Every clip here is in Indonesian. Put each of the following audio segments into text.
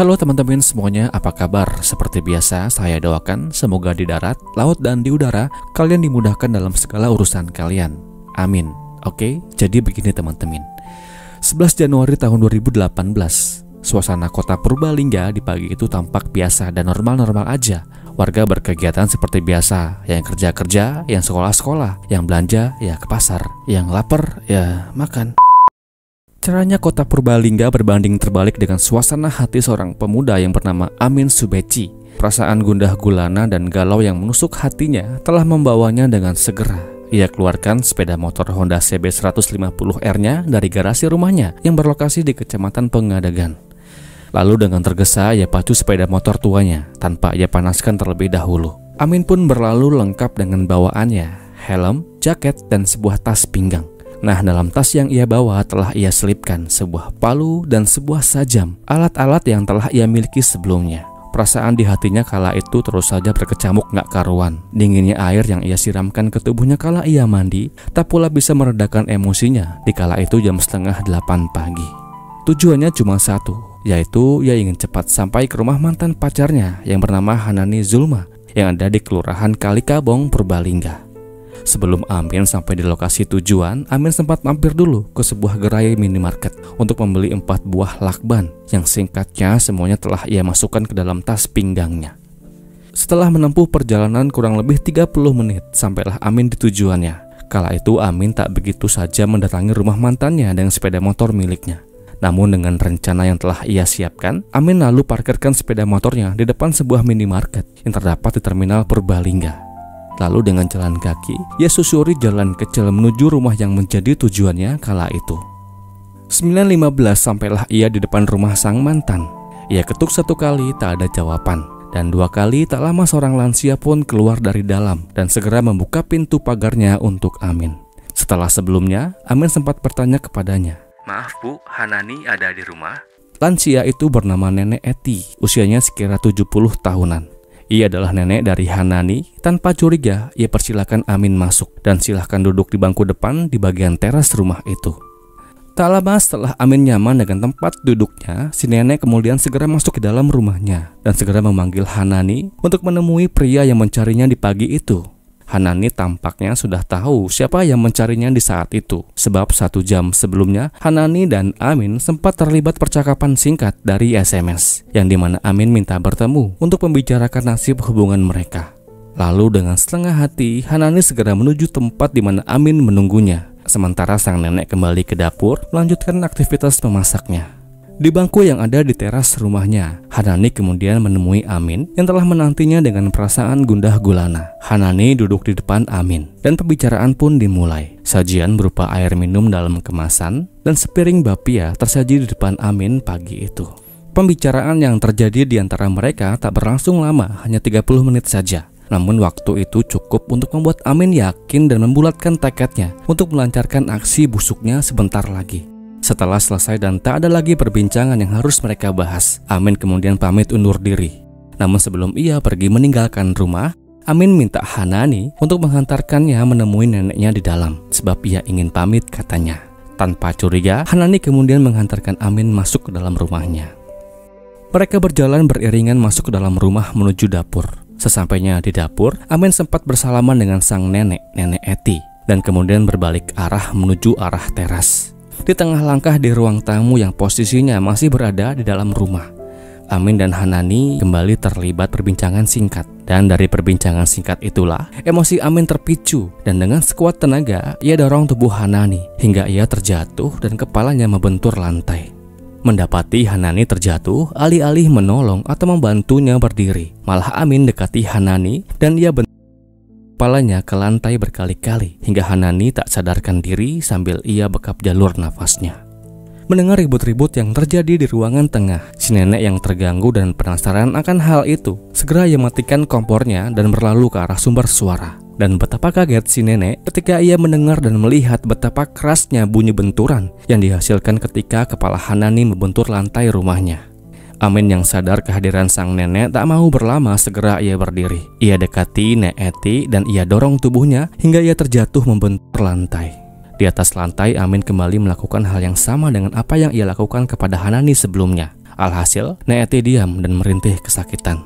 Halo teman-teman semuanya, apa kabar? Seperti biasa, saya doakan semoga di darat, laut, dan di udara kalian dimudahkan dalam segala urusan kalian. Amin. Oke, jadi begini teman-teman. 11 Januari tahun 2018, suasana kota Purbalingga di pagi itu tampak biasa dan normal-normal aja. Warga berkegiatan seperti biasa, yang kerja-kerja, yang sekolah-sekolah, yang belanja, ya ke pasar, yang lapar, ya makan. Caranya kota Purbalingga berbanding terbalik dengan suasana hati seorang pemuda yang bernama Amin Subeci. Perasaan gundah gulana dan galau yang menusuk hatinya telah membawanya dengan segera. Ia keluarkan sepeda motor Honda CB 150R-nya dari garasi rumahnya yang berlokasi di Kecamatan Pengadagan. Lalu dengan tergesa ia pacu sepeda motor tuanya tanpa ia panaskan terlebih dahulu. Amin pun berlalu lengkap dengan bawaannya, helm, jaket, dan sebuah tas pinggang. Nah, dalam tas yang ia bawa telah ia selipkan sebuah palu dan sebuah sajam, alat-alat yang telah ia miliki sebelumnya. Perasaan di hatinya kala itu terus saja berkecamuk gak karuan. Dinginnya air yang ia siramkan ke tubuhnya kala ia mandi tak pula bisa meredakan emosinya di kala itu jam 7:30 pagi. Tujuannya cuma satu, yaitu ia ingin cepat sampai ke rumah mantan pacarnya yang bernama Hanani Zulma yang ada di Kelurahan Kalikabong, Purbalingga. Sebelum Amin sampai di lokasi tujuan, Amin sempat mampir dulu ke sebuah gerai minimarket untuk membeli 4 buah lakban yang singkatnya semuanya telah ia masukkan ke dalam tas pinggangnya. Setelah menempuh perjalanan kurang lebih 30 menit, sampailah Amin di tujuannya. Kala itu Amin tak begitu saja mendatangi rumah mantannya dengan sepeda motor miliknya. Namun dengan rencana yang telah ia siapkan, Amin lalu parkirkan sepeda motornya di depan sebuah minimarket yang terdapat di terminal Purbalingga. Lalu dengan jalan kaki, ia susuri jalan kecil menuju rumah yang menjadi tujuannya kala itu. 9:15 sampailah ia di depan rumah sang mantan. Ia ketuk 1 kali tak ada jawaban, dan 2 kali tak lama seorang lansia pun keluar dari dalam dan segera membuka pintu pagarnya untuk Amin. Setelah sebelumnya, Amin sempat bertanya kepadanya, "Maaf Bu, Hanani ada di rumah?" Lansia itu bernama Nenek Eti, usianya sekira 70 tahunan. Ia adalah nenek dari Hanani. Tanpa curiga, ia persilakan Amin masuk dan silahkan duduk di bangku depan di bagian teras rumah itu. Tak lama setelah Amin nyaman dengan tempat duduknya, si nenek kemudian segera masuk ke dalam rumahnya dan segera memanggil Hanani untuk menemui pria yang mencarinya di pagi itu. Hanani tampaknya sudah tahu siapa yang mencarinya di saat itu, sebab 1 jam sebelumnya Hanani dan Amin sempat terlibat percakapan singkat dari SMS, yang dimana Amin minta bertemu untuk membicarakan nasib hubungan mereka. Lalu dengan setengah hati, Hanani segera menuju tempat di mana Amin menunggunya, sementara sang nenek kembali ke dapur melanjutkan aktivitas memasaknya. Di bangku yang ada di teras rumahnya, Hanani kemudian menemui Amin yang telah menantinya dengan perasaan gundah gulana. Hanani duduk di depan Amin dan pembicaraan pun dimulai. Sajian berupa air minum dalam kemasan dan sepiring bapia tersaji di depan Amin pagi itu. Pembicaraan yang terjadi di antara mereka tak berlangsung lama, hanya 30 menit saja. Namun waktu itu cukup untuk membuat Amin yakin dan membulatkan tekadnya untuk melancarkan aksi busuknya sebentar lagi. Setelah selesai dan tak ada lagi perbincangan yang harus mereka bahas, Amin kemudian pamit undur diri. Namun sebelum ia pergi meninggalkan rumah, Amin minta Hanani untuk menghantarkannya menemui neneknya di dalam, sebab ia ingin pamit katanya. Tanpa curiga, Hanani kemudian menghantarkan Amin masuk ke dalam rumahnya. Mereka berjalan beriringan masuk ke dalam rumah menuju dapur. Sesampainya di dapur, Amin sempat bersalaman dengan sang nenek, Nenek Eti, dan kemudian berbalik arah menuju arah teras. Di tengah langkah di ruang tamu yang posisinya masih berada di dalam rumah, Amin dan Hanani kembali terlibat perbincangan singkat. Dan dari perbincangan singkat itulah emosi Amin terpicu dan dengan sekuat tenaga ia dorong tubuh Hanani hingga ia terjatuh dan kepalanya membentur lantai. Mendapati Hanani terjatuh, alih-alih menolong atau membantunya berdiri, malah Amin dekati Hanani dan ia kepalanya ke lantai berkali-kali hingga Hanani tak sadarkan diri sambil ia bekap jalur nafasnya. Mendengar ribut-ribut yang terjadi di ruangan tengah, si nenek yang terganggu dan penasaran akan hal itu segera ia matikan kompornya dan berlalu ke arah sumber suara. Dan betapa kaget si nenek ketika ia mendengar dan melihat betapa kerasnya bunyi benturan yang dihasilkan ketika kepala Hanani membentur lantai rumahnya. Amin yang sadar kehadiran sang nenek tak mau berlama, segera ia berdiri. Ia dekati Nenek Eti dan ia dorong tubuhnya hingga ia terjatuh membentur lantai. Di atas lantai, Amin kembali melakukan hal yang sama dengan apa yang ia lakukan kepada Hanani sebelumnya. Alhasil, Nek Eti diam dan merintih kesakitan.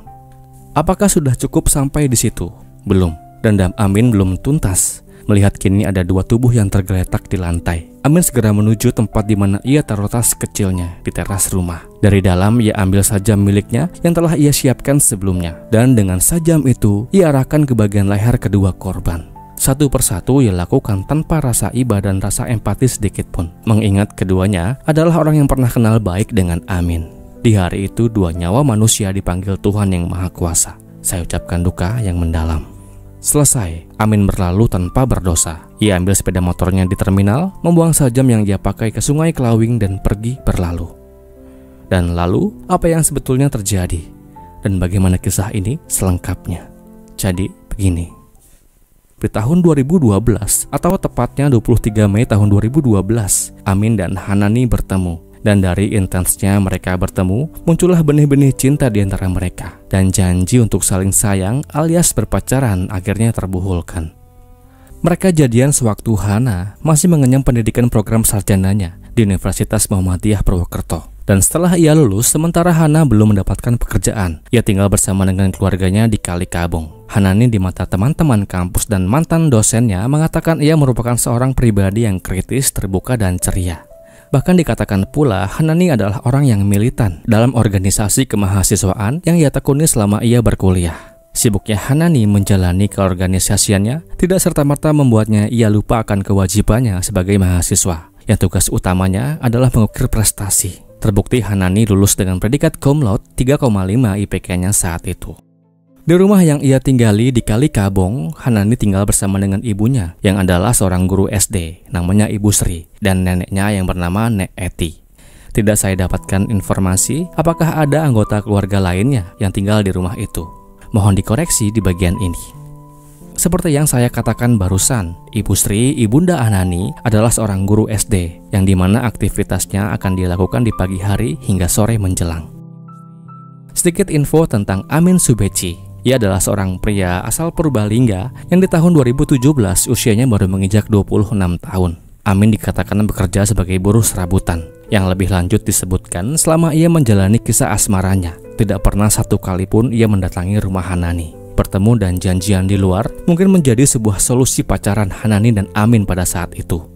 Apakah sudah cukup sampai di situ? Belum. Dendam Amin belum tuntas. Melihat kini ada 2 tubuh yang tergeletak di lantai, Amin segera menuju tempat di mana ia taruh tas kecilnya di teras rumah. Dari dalam ia ambil sajam miliknya yang telah ia siapkan sebelumnya, dan dengan sajam itu ia arahkan ke bagian leher kedua korban. Satu persatu ia lakukan tanpa rasa iba dan rasa empati sedikit pun, mengingat keduanya adalah orang yang pernah kenal baik dengan Amin. Di hari itu 2 nyawa manusia dipanggil Tuhan yang Maha Kuasa. Saya ucapkan duka yang mendalam. Selesai, Amin berlalu tanpa berdosa. Ia ambil sepeda motornya di terminal, membuang sajam yang dia pakai ke Sungai Kelawing dan pergi berlalu. Dan lalu, apa yang sebetulnya terjadi? Dan bagaimana kisah ini selengkapnya? Jadi, begini. Di tahun 2012, atau tepatnya 23 Mei tahun 2012, Amin dan Hanani bertemu. Dan dari intensnya mereka bertemu, muncullah benih-benih cinta di antara mereka. Dan janji untuk saling sayang alias berpacaran akhirnya terbuhulkan. Mereka jadian sewaktu Hana masih mengenyam pendidikan program sarjananya di Universitas Muhammadiyah Purwokerto. Dan setelah ia lulus, sementara Hana belum mendapatkan pekerjaan. Ia tinggal bersama dengan keluarganya di Kali Kabung. Hanani di mata teman-teman kampus dan mantan dosennya mengatakan ia merupakan seorang pribadi yang kritis, terbuka, dan ceria. Bahkan dikatakan pula Hanani adalah orang yang militan dalam organisasi kemahasiswaan yang ia tekuni selama ia berkuliah. Sibuknya Hanani menjalani keorganisasiannya tidak serta-merta membuatnya ia lupa akan kewajibannya sebagai mahasiswa, yang tugas utamanya adalah mengukir prestasi. Terbukti Hanani lulus dengan predikat cum laude 3,5 IPK-nya saat itu. Di rumah yang ia tinggali di Kali Kabung, Hanani tinggal bersama dengan ibunya yang adalah seorang guru SD, namanya Ibu Sri, dan neneknya yang bernama Nek Eti. Tidak saya dapatkan informasi apakah ada anggota keluarga lainnya yang tinggal di rumah itu. Mohon dikoreksi di bagian ini. Seperti yang saya katakan barusan, Ibu Sri, ibunda Hanani, adalah seorang guru SD yang dimana aktivitasnya akan dilakukan di pagi hari hingga sore menjelang. Sedikit info tentang Amin Subeci. Ia adalah seorang pria asal Purbalingga yang di tahun 2017 usianya baru menginjak 26 tahun. Amin dikatakan bekerja sebagai buruh serabutan. Yang lebih lanjut disebutkan selama ia menjalani kisah asmaranya, tidak pernah satu kali pun ia mendatangi rumah Hanani. Bertemu dan janjian di luar mungkin menjadi sebuah solusi pacaran Hanani dan Amin pada saat itu.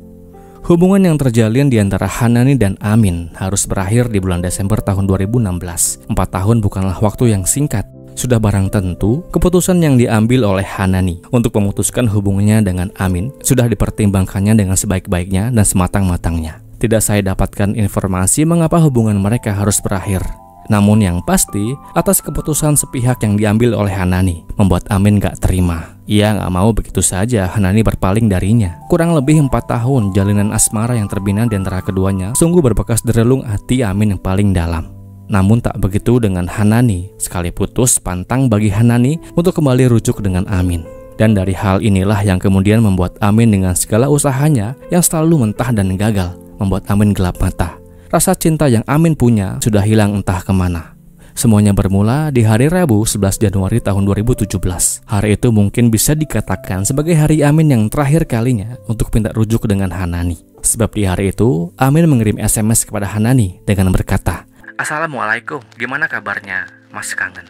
Hubungan yang terjalin di antara Hanani dan Amin harus berakhir di bulan Desember tahun 2016. 4 tahun bukanlah waktu yang singkat. Sudah barang tentu, keputusan yang diambil oleh Hanani untuk memutuskan hubungannya dengan Amin sudah dipertimbangkannya dengan sebaik-baiknya dan sematang-matangnya. Tidak saya dapatkan informasi mengapa hubungan mereka harus berakhir. Namun yang pasti, atas keputusan sepihak yang diambil oleh Hanani membuat Amin gak terima. Ia gak mau begitu saja Hanani berpaling darinya. Kurang lebih 4 tahun jalinan asmara yang terbina di antara keduanya sungguh berbekas di relung hati Amin yang paling dalam. Namun tak begitu dengan Hanani, sekali putus pantang bagi Hanani untuk kembali rujuk dengan Amin. Dan dari hal inilah yang kemudian membuat Amin dengan segala usahanya yang selalu mentah dan gagal, membuat Amin gelap mata. Rasa cinta yang Amin punya sudah hilang entah kemana. Semuanya bermula di hari Rabu 11 Januari tahun 2017. Hari itu mungkin bisa dikatakan sebagai hari Amin yang terakhir kalinya untuk minta rujuk dengan Hanani. Sebab di hari itu, Amin mengirim SMS kepada Hanani dengan berkata, "Assalamualaikum, gimana kabarnya? Mas kangen."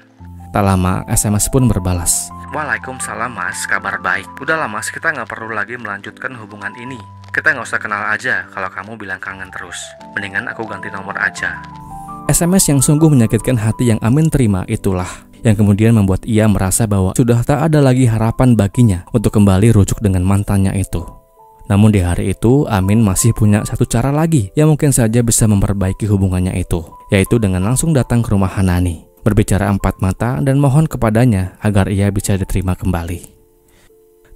Tak lama, SMS pun berbalas, "Waalaikumsalam mas, kabar baik. Udahlah mas, kita gak perlu lagi melanjutkan hubungan ini. Kita gak usah kenal aja kalau kamu bilang kangen terus. Mendingan aku ganti nomor aja." SMS yang sungguh menyakitkan hati yang Amin terima itulah yang kemudian membuat ia merasa bahwa sudah tak ada lagi harapan baginya untuk kembali rujuk dengan mantannya itu. Namun di hari itu, Amin masih punya satu cara lagi yang mungkin saja bisa memperbaiki hubungannya itu, yaitu dengan langsung datang ke rumah Hanani, berbicara empat mata dan mohon kepadanya agar ia bisa diterima kembali.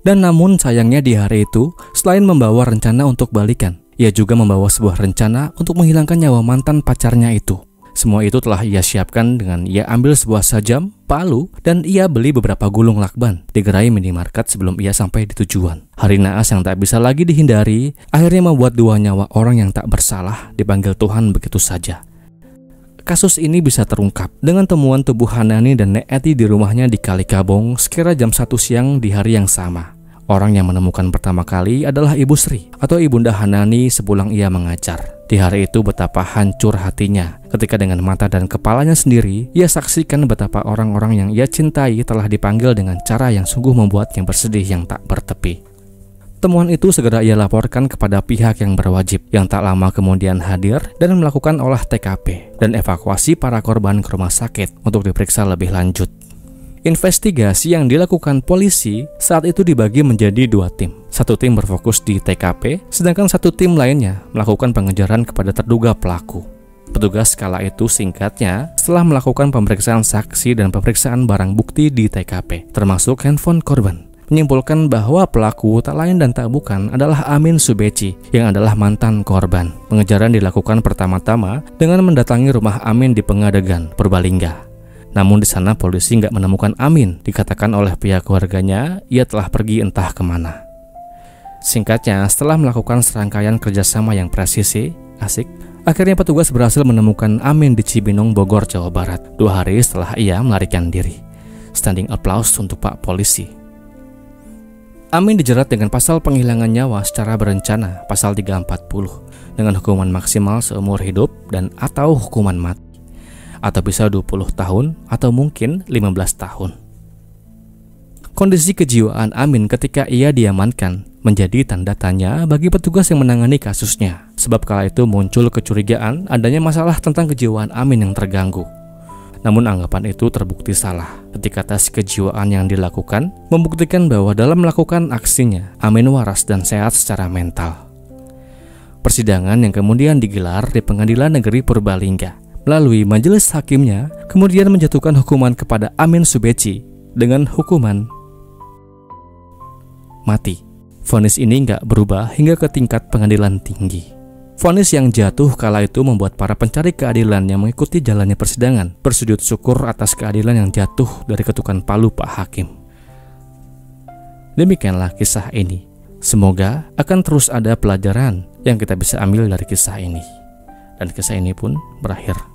Dan namun sayangnya di hari itu, selain membawa rencana untuk balikan, ia juga membawa sebuah rencana untuk menghilangkan nyawa mantan pacarnya itu. Semua itu telah ia siapkan dengan ia ambil sebuah sajam, palu, dan ia beli beberapa gulung lakban di gerai minimarket sebelum ia sampai di tujuan. Hari naas yang tak bisa lagi dihindari, akhirnya membuat 2 nyawa orang yang tak bersalah dipanggil Tuhan begitu saja. Kasus ini bisa terungkap dengan temuan tubuh Hanani dan Nek Eti di rumahnya di Kali Kabung sekira jam 1 siang di hari yang sama. Orang yang menemukan pertama kali adalah Ibu Sri atau Ibunda Hanani sepulang ia mengajar. Di hari itu betapa hancur hatinya ketika dengan mata dan kepalanya sendiri ia saksikan betapa orang-orang yang ia cintai telah dipanggil dengan cara yang sungguh membuatnya bersedih yang tak bertepi. Temuan itu segera ia laporkan kepada pihak yang berwajib yang tak lama kemudian hadir dan melakukan olah TKP dan evakuasi para korban ke rumah sakit untuk diperiksa lebih lanjut. Investigasi yang dilakukan polisi saat itu dibagi menjadi 2 tim. Satu tim berfokus di TKP, sedangkan satu tim lainnya melakukan pengejaran kepada terduga pelaku. Petugas kala itu singkatnya setelah melakukan pemeriksaan saksi dan pemeriksaan barang bukti di TKP, termasuk handphone korban, menyimpulkan bahwa pelaku tak lain dan tak bukan adalah Amin Subeci yang adalah mantan korban. Pengejaran dilakukan pertama-tama dengan mendatangi rumah Amin di Pengadegan, Purbalingga. Namun di sana polisi nggak menemukan Amin. Dikatakan oleh pihak keluarganya, ia telah pergi entah kemana. Singkatnya, setelah melakukan serangkaian kerjasama yang presisi, akhirnya petugas berhasil menemukan Amin di Cibinong, Bogor, Jawa Barat. 2 hari setelah ia melarikan diri. Standing applause untuk Pak Polisi. Amin dijerat dengan pasal penghilangan nyawa secara berencana, pasal 340, dengan hukuman maksimal seumur hidup dan atau hukuman mati. Atau bisa 20 tahun atau mungkin 15 tahun. Kondisi kejiwaan Amin ketika ia diamankan menjadi tanda tanya bagi petugas yang menangani kasusnya. Sebab kala itu muncul kecurigaan adanya masalah tentang kejiwaan Amin yang terganggu. Namun anggapan itu terbukti salah ketika tes kejiwaan yang dilakukan membuktikan bahwa dalam melakukan aksinya Amin waras dan sehat secara mental. Persidangan yang kemudian digelar di Pengadilan Negeri Purbalingga melalui majelis hakimnya kemudian menjatuhkan hukuman kepada Amin Subeci dengan hukuman mati. Vonis ini nggak berubah hingga ke tingkat pengadilan tinggi. Vonis yang jatuh kala itu membuat para pencari keadilan yang mengikuti jalannya persidangan bersujud syukur atas keadilan yang jatuh dari ketukan palu Pak Hakim. Demikianlah kisah ini. Semoga akan terus ada pelajaran yang kita bisa ambil dari kisah ini. Dan kisah ini pun berakhir